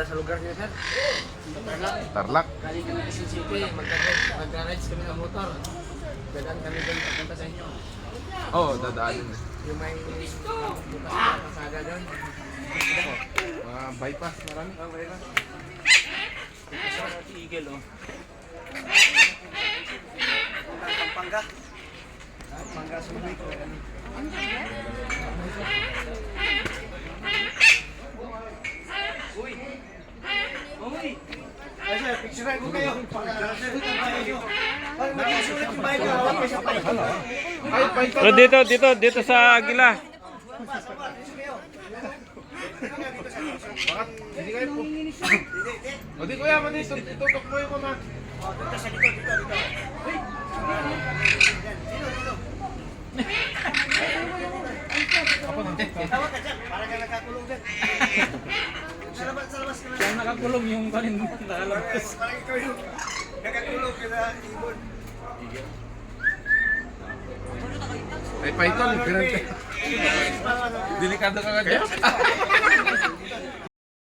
Sa lugar niyo, sir. Tarlac. Galing kami sa City, mag-rides kami ng motor. Dadaan kami doon papunta sa inyo. Oo, dadaanin. Yung may bukas na kasada doon. Mga bypass, marami. Eagle, oh. Pampanga. Pampanga sumay ko kami. Uy. Uy. Kasi picture ko kayo. Pag mag-isulat yung bahay ko, hawak kayo sa bahay. So dito sa Agila. Bakit? Hindi kayo po. O di kuya, mali. Tutok mo yung kuna. Dito sa likod, dito. Uy. Dito. Tawag ka dyan, para ka nakakulong dyan. Sa labas ka na. Saan nakakulong yung kanin nakalabas? Parang ikaw yung nakakulong ka na ibon. Ay, python. Delikado ka nga dyan.